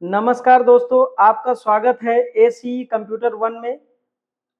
नमस्कार दोस्तों, आपका स्वागत है एसी कंप्यूटर वन में।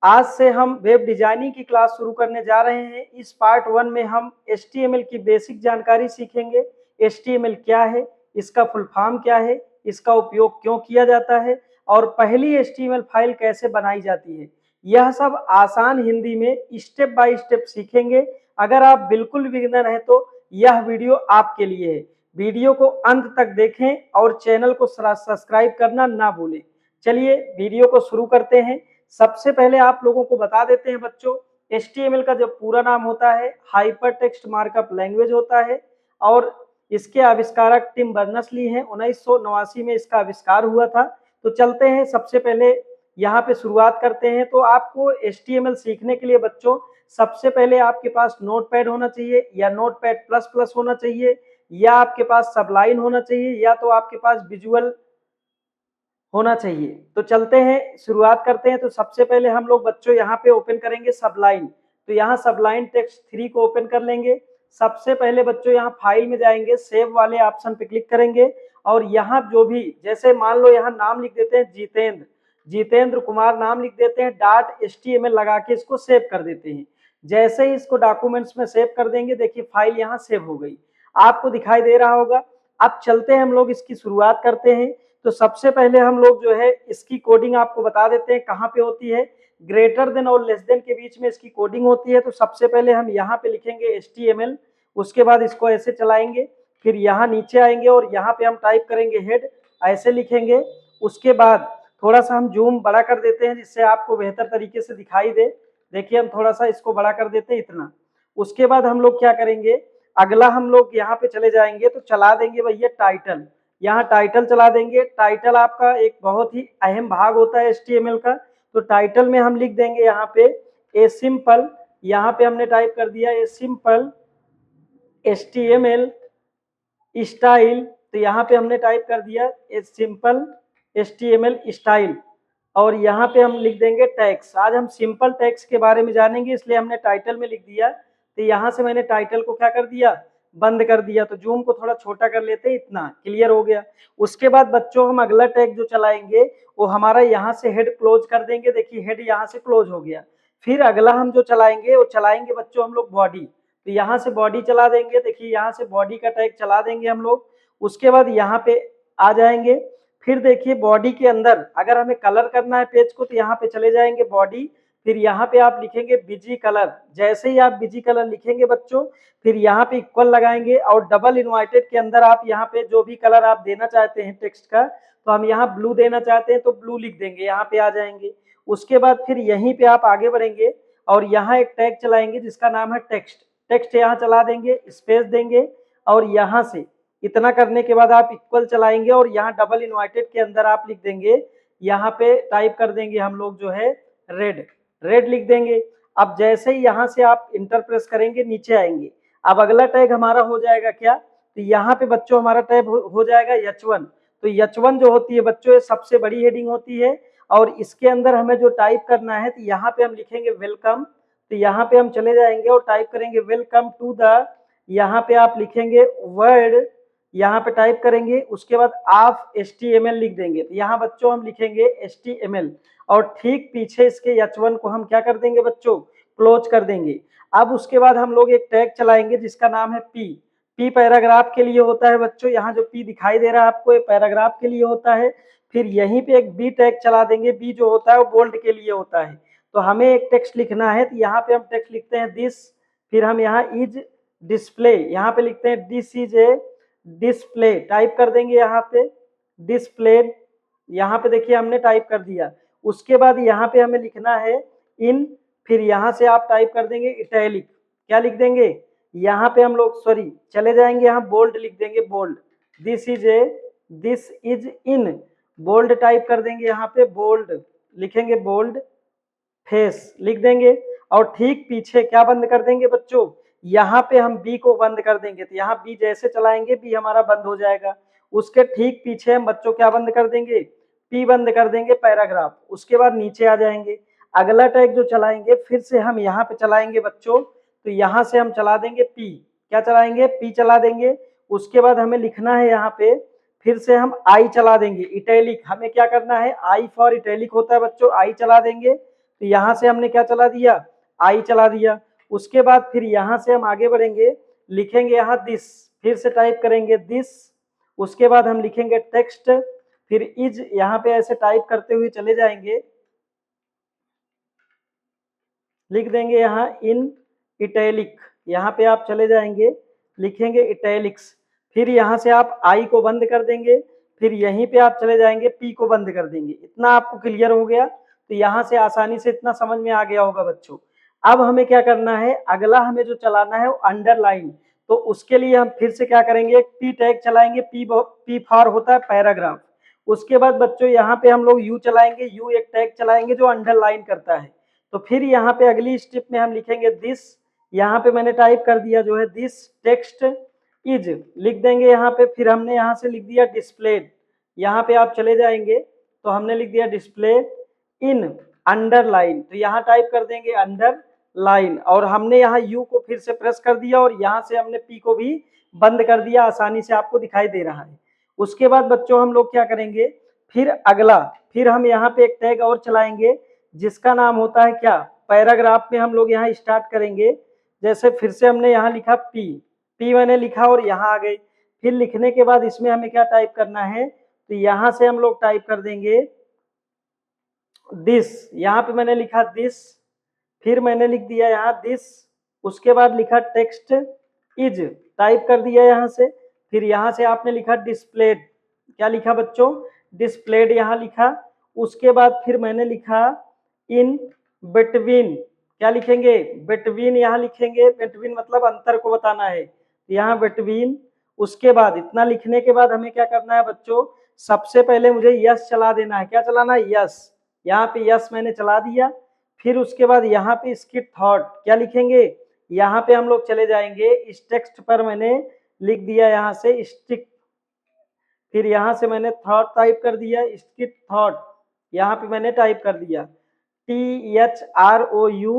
आज से हम वेब डिजाइनिंग की क्लास शुरू करने जा रहे हैं। इस पार्ट वन में हम HTML की बेसिक जानकारी सीखेंगे। HTML क्या है, इसका फुल फॉर्म क्या है, इसका उपयोग क्यों किया जाता है और पहली HTML फाइल कैसे बनाई जाती है। यह सब आसान हिंदी में स्टेप बाय स्टेप सीखेंगे। अगर आप बिल्कुल बिगिनर हैं तो यह वीडियो आपके लिए है। वीडियो को अंत तक देखें और चैनल को सब्सक्राइब करना ना भूलें। चलिए वीडियो को शुरू करते हैं। सबसे पहले आप लोगों को बता देते हैं बच्चों, HTML का जो पूरा नाम होता है हाइपर टेक्स्ट मार्कअप लैंग्वेज होता है और इसके आविष्कारक टिम बर्नर्स-ली हैं। 1989 में इसका आविष्कार हुआ था। तो चलते हैं, सबसे पहले यहाँ पे शुरुआत करते हैं। तो आपको HTML सीखने के लिए बच्चों सबसे पहले आपके पास नोटपैड होना चाहिए या नोटपैड प्लस प्लस होना चाहिए या आपके पास सबलाइन होना चाहिए या तो आपके पास विजुअल होना चाहिए। तो चलते हैं, शुरुआत करते हैं। तो सबसे पहले हम लोग बच्चों यहाँ पे ओपन करेंगे सबलाइन। तो यहाँ सबलाइन टेक्स्ट 3 को ओपन कर लेंगे। सबसे पहले बच्चों यहाँ फाइल में जाएंगे, सेव वाले ऑप्शन पे क्लिक करेंगे और यहाँ जो भी, जैसे मान लो यहाँ नाम लिख देते हैं जितेंद्र कुमार नाम लिख देते हैं, .html लगा के इसको सेव कर देते हैं। जैसे ही इसको डॉक्यूमेंट्स में सेव कर देंगे, देखिए फाइल यहाँ सेव हो गई, आपको दिखाई दे रहा होगा। अब चलते हैं, हम लोग इसकी शुरुआत करते हैं। तो सबसे पहले हम लोग जो है इसकी कोडिंग आपको बता देते हैं कहाँ पे होती है। ग्रेटर देन और लेस देन के बीच में इसकी कोडिंग होती है। तो सबसे पहले हम यहाँ पे लिखेंगे HTML, उसके बाद इसको ऐसे चलाएंगे, फिर यहाँ नीचे आएंगे और यहाँ पे हम टाइप करेंगे हेड, ऐसे लिखेंगे। उसके बाद थोड़ा सा हम जूम बड़ा कर देते हैं जिससे आपको बेहतर तरीके से दिखाई दे। देखिए हम थोड़ा सा इसको बड़ा कर देते हैं इतना। उसके बाद हम लोग क्या करेंगे, अगला हम लोग यहाँ पे चले जाएंगे तो चला देंगे भैया टाइटल। यहाँ टाइटल चला देंगे। टाइटल आपका एक बहुत ही अहम भाग होता है HTML का। तो टाइटल में हम लिख देंगे यहाँ पे ए सिंपल, यहाँ पे हमने टाइप कर दिया ए सिंपल HTML स्टाइल। तो यहाँ पे हमने टाइप कर दिया ए सिंपल HTML स्टाइल और यहाँ पे हम लिख देंगे टैक्स। आज हम सिंपल टैक्स के बारे में जानेंगे, इसलिए हमने टाइटल में लिख दिया। तो यहाँ से मैंने टाइटल को क्या कर दिया, बंद कर दिया। तो जूम को थोड़ा छोटा कर लेते हैं, इतना क्लियर हो गया। उसके बाद बच्चों हम अगला टैग जो चलाएंगे वो हमारा यहाँ से हेड क्लोज कर देंगे। देखिए हेड यहाँ से क्लोज हो गया। फिर अगला हम जो चलाएंगे वो चलाएंगे बच्चों हम लोग बॉडी। तो यहाँ से बॉडी चला देंगे। देखिए यहाँ से बॉडी का टैग चला देंगे हम लोग। उसके बाद यहाँ पे आ जाएंगे। फिर देखिए बॉडी के अंदर अगर हमें कलर करना है पेज को तो यहाँ पे चले जाएंगे बॉडी, फिर यहाँ पे आप लिखेंगे बीजी कलर। जैसे ही आप बीजी कलर लिखेंगे बच्चों, फिर यहाँ पे इक्वल लगाएंगे और डबल इनवाइटेड के अंदर आप यहाँ पे जो भी कलर आप देना चाहते हैं टेक्स्ट का, तो हम यहाँ ब्लू देना चाहते हैं तो ब्लू लिख देंगे, यहाँ पे आ जाएंगे। उसके बाद फिर यहीं पे आप आगे बढ़ेंगे और यहाँ एक टैग चलाएंगे जिसका नाम है टेक्स्ट। टेक्स्ट यहाँ चला देंगे, स्पेस देंगे और यहाँ से इतना करने के बाद आप इक्वल चलाएंगे और यहाँ डबल इनवाइटेड के अंदर आप लिख देंगे, यहाँ पे टाइप कर देंगे हम लोग जो है रेड लिख देंगे। अब जैसे ही यहाँ से आप इंटर प्रेस करेंगे नीचे आएंगे। अब अगला टैग हमारा हो जाएगा क्या, तो यहाँ पे बच्चों हमारा टैग हो जाएगा H1। तो H1 जो होती है बच्चों ये सबसे बड़ी हेडिंग होती है और इसके अंदर हमें जो टाइप करना है तो यहाँ पे हम लिखेंगे वेलकम। तो यहाँ पे हम चले जाएंगे और टाइप करेंगे वेलकम टू द, यहाँ पे आप लिखेंगे वर्ड, यहाँ पे टाइप करेंगे। उसके बाद आप HTML लिख देंगे। तो यहाँ बच्चों हम लिखेंगे HTML और ठीक पीछे इसके H1 को हम क्या कर देंगे बच्चों, क्लोज कर देंगे। अब उसके बाद हम लोग एक टैग चलाएंगे जिसका नाम है पी पैराग्राफ के लिए होता है बच्चों। यहाँ जो पी दिखाई दे रहा है आपको, ये पैराग्राफ के लिए होता है। फिर यहीं पे एक बी टैग चला देंगे। बी जो होता है वो बोल्ड के लिए होता है। तो हमें एक टेक्स्ट लिखना है तो यहाँ पे हम टेक्स्ट लिखते हैं दिस, फिर हम यहाँ इज डिस्प्ले, यहाँ पे लिखते हैं this is a display, type कर देंगे यहाँ पे डिस्प्ले। यहाँ पे देखिए हमने टाइप कर दिया। उसके बाद यहाँ पे हमें लिखना है इन, फिर यहाँ से आप टाइप कर देंगे इटैलिक। क्या लिख देंगे, यहाँ पे हम लोग सॉरी चले जाएंगे, यहाँ बोल्ड लिख देंगे bold. This is in bold type कर देंगे, यहाँ पे बोल्ड लिखेंगे, बोल्ड फेस लिख देंगे। और ठीक पीछे क्या बंद कर देंगे बच्चों, यहाँ पे हम बी को बंद कर देंगे। तो यहाँ बी जैसे चलाएंगे बी हमारा बंद हो जाएगा। उसके ठीक पीछे हम बच्चों क्या बंद कर देंगे, पी बंद कर देंगे पैराग्राफ। उसके बाद नीचे आ जाएंगे। अगला टैग जो चलाएंगे फिर से हम यहाँ पे चलाएंगे बच्चों। तो यहाँ से हम चला देंगे पी, क्या चलाएंगे, पी चला देंगे। उसके बाद हमें लिखना है यहाँ पे फिर से हम आई चला देंगे। इटैलिक हमें क्या करना है, आई फॉर इटैलिक होता है बच्चों, आई चला देंगे। तो यहाँ से हमने क्या चला दिया, आई चला दिया। उसके बाद फिर यहाँ से हम आगे बढ़ेंगे, लिखेंगे यहाँ दिस, फिर से टाइप करेंगे दिस। उसके बाद हम लिखेंगे टेक्स्ट, फिर इज, यहाँ पे ऐसे टाइप करते हुए चले जाएंगे, लिख देंगे यहाँ इन इटैलिक, यहाँ पे आप चले जाएंगे, लिखेंगे इटैलिक्स। फिर यहाँ से आप आई को बंद कर देंगे, फिर यहीं पे आप चले जाएंगे पी को बंद कर देंगे। इतना आपको क्लियर हो गया? तो यहाँ से आसानी से इतना समझ में आ गया होगा बच्चों। अब हमें क्या करना है, अगला हमें जो चलाना है वो अंडरलाइन। तो उसके लिए हम फिर से क्या करेंगे, पी टैग चलाएंगे, पी फॉर होता है पैराग्राफ। उसके बाद बच्चों यहाँ पे हम लोग यू चलाएंगे, यू एक टैग चलाएंगे जो अंडरलाइन करता है। तो फिर यहाँ पे अगली स्टेप में हम लिखेंगे दिस, यहाँ पे मैंने टाइप कर दिया जो है दिस टेक्स्ट इज, लिख देंगे यहाँ पे। फिर हमने यहाँ से लिख दिया डिस्प्लेड, यहाँ पे आप चले जाएंगे तो हमने लिख दिया डिस्प्ले इन अंडरलाइन, तो यहाँ टाइप कर देंगे अंडरलाइन। और हमने यहाँ यू को फिर से प्रेस कर दिया और यहाँ से हमने पी को भी बंद कर दिया, आसानी से आपको दिखाई दे रहा है। उसके बाद बच्चों हम लोग क्या करेंगे, फिर अगला, फिर हम यहाँ पे एक टैग और चलाएंगे जिसका नाम होता है क्या, पैराग्राफ में हम लोग यहाँ स्टार्ट करेंगे। जैसे फिर से हमने यहाँ लिखा पी, पी मैंने लिखा और यहाँ आ गए। फिर लिखने के बाद इसमें हमें क्या टाइप करना है, तो यहाँ से हम लोग टाइप कर देंगे दिस, यहाँ पे मैंने लिखा दिस, फिर मैंने लिख दिया यहाँ दिस। उसके बाद लिखा टेक्स्ट इज, टाइप कर दिया यहाँ से। फिर यहाँ से आपने लिखा डिस्प्लेड, क्या लिखा बच्चों, डिस्प्लेड यहाँ लिखा। उसके बाद फिर मैंने लिखा इन बिटवीन, क्या लिखेंगे, बिटवीन यहाँ लिखेंगे, बिटवीन मतलब अंतर को बताना है, यहाँ बिटवीन। उसके बाद इतना लिखने के बाद हमें क्या करना है बच्चों, सबसे पहले मुझे यस चला देना है। क्या चलाना है, यस, यहाँ पे यस मैंने चला दिया। फिर उसके बाद यहाँ पे इसकी थॉट क्या लिखेंगे, यहाँ पे हम लोग चले जाएंगे, इस टेक्स्ट पर मैंने लिख दिया यहाँ से स्टिक, फिर यहाँ से मैंने थॉट टाइप कर दिया, इसकी थॉट यहाँ पे मैंने टाइप कर दिया THROU,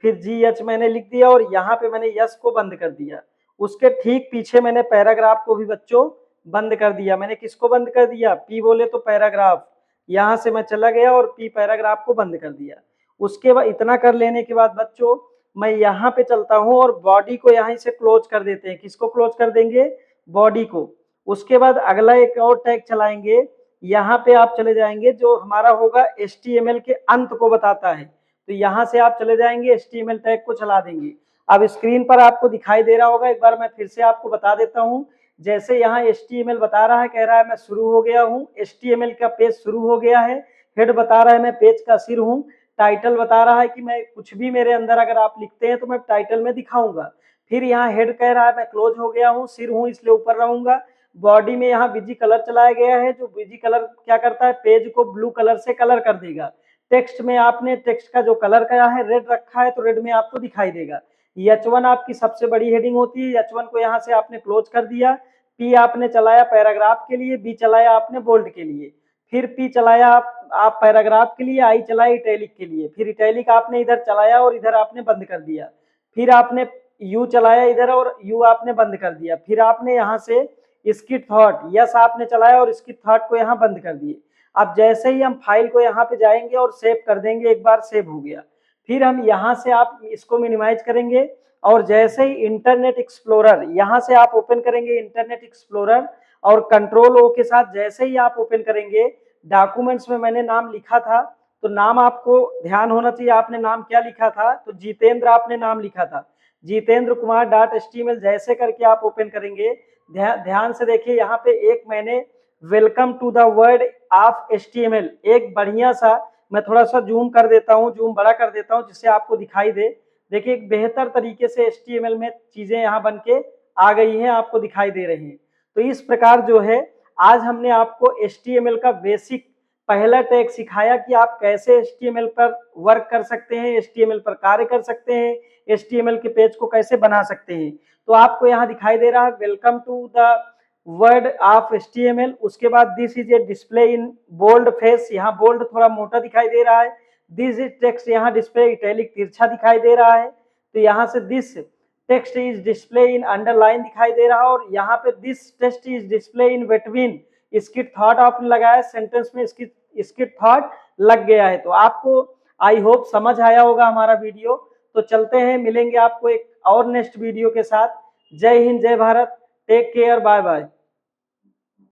फिर GH मैंने लिख दिया और यहाँ पे मैंने यस को बंद कर दिया। उसके ठीक पीछे मैंने पैराग्राफ को भी बच्चों बंद कर दिया। मैंने किसको बंद कर दिया, पी बोले तो पैराग्राफ, यहाँ से मैं चला गया और पी पैराग्राफ को बंद कर दिया। उसके बाद इतना कर लेने के बाद बच्चों मैं यहाँ पे चलता हूँ और बॉडी को यहाँ से क्लोज कर देते हैं। किसको क्लोज कर देंगे, बॉडी को। उसके बाद अगला एक और टैग चलाएंगे, यहाँ पे आप चले जाएंगे जो हमारा होगा HTML के अंत को बताता है। तो यहाँ से आप चले जाएंगे HTML टैग को चला देंगे। अब स्क्रीन पर आपको दिखाई दे रहा होगा, एक बार मैं फिर से आपको बता देता हूँ। जैसे यहाँ HTML बता रहा है, कह रहा है मैं शुरू हो गया हूँ, HTML का पेज शुरू हो गया है। हेड बता रहा है मैं पेज का सिर हूँ। टाइटल बता रहा है कि मैं कुछ भी मेरे अंदर अगर आप लिखते हैं तो मैं टाइटल में दिखाऊंगा। फिर यहाँ हेड कह रहा है मैं क्लोज हो गया हूँ, सिर हूँ इसलिए ऊपर रहूंगा। बॉडी में यहाँ बीजी कलर चलाया गया है, जो बीजी कलर क्या करता है, पेज को ब्लू कलर से कलर कर देगा। टेक्स्ट में आपने टेक्स्ट का जो कलर क्या है, रेड रखा है, तो रेड में आपको दिखाई देगा। H1 आपकी सबसे बड़ी हेडिंग होती है, H1 को यहाँ से आपने क्लोज कर दिया। P आपने चलाया पैराग्राफ के लिए, B चलाया आपने बोल्ड के लिए, फिर P चलाया आप पैराग्राफ के लिए, I चलाया इटैलिक के लिए, फिर इटैलिक आपने इधर चलाया और इधर आपने बंद कर दिया। फिर आपने U चलाया इधर और U आपने बंद कर दिया। फिर आपने यहाँ से इसकी थॉट यस आपने चलाया और इसकी थॉट को यहाँ बंद कर दिए। अब जैसे ही हम फाइल को यहाँ पे जाएंगे और सेव कर देंगे, एक बार सेव हो गया। फिर हम यहाँ से आप इसको मिनिमाइज करेंगे और जैसे ही इंटरनेट एक्सप्लोरर यहाँ से आप ओपन करेंगे, इंटरनेट एक्सप्लोरर, और कंट्रोल O के साथ जैसे ही आप ओपन करेंगे, डॉक्यूमेंट्स में मैंने नाम लिखा था, तो नाम आपको ध्यान होना चाहिए, आपने नाम क्या लिखा था, तो जितेंद्र आपने नाम लिखा था, जितेंद्र कुमार .html। जैसे करके आप ओपन करेंगे, ध्यान से देखिए, यहाँ पे एक मैंने welcome to the world of HTML, एक बढ़िया सा, मैं थोड़ा सा जूम कर देता हूँ, जूम बड़ा कर देता हूँ जिससे आपको दिखाई दे। देखिए एक बेहतर तरीके से HTML में चीजें यहाँ बन के आ गई हैं, आपको दिखाई दे रही हैं। तो इस प्रकार जो है आज हमने आपको HTML का बेसिक पहला टैग सिखाया कि आप कैसे HTML पर वर्क कर सकते हैं, HTML पर कार्य कर सकते हैं, HTML के पेज को कैसे बना सकते हैं। तो आपको यहाँ दिखाई दे रहा है welcome to the word of HTML। उसके बाद this is a display in bold face, यहाँ बोल्ड थोड़ा मोटा दिखाई दे रहा है। दिस इज टेक्स्ट, यहाँ डिस्प्ले इटैलिक तिरछा दिखाई दे रहा है। तो यहाँ से this text is display in underline दिखाई दे रहा है, और यहाँ पे this text is display in between, स्किट थॉट आपने लगाया, सेंटेंस में स्किट थॉट लग गया है। तो आपको आई होप समझ आया होगा हमारा वीडियो। तो चलते हैं, मिलेंगे आपको एक और नेक्स्ट वीडियो के साथ। जय हिंद, जय Bharat, take care, bye bye.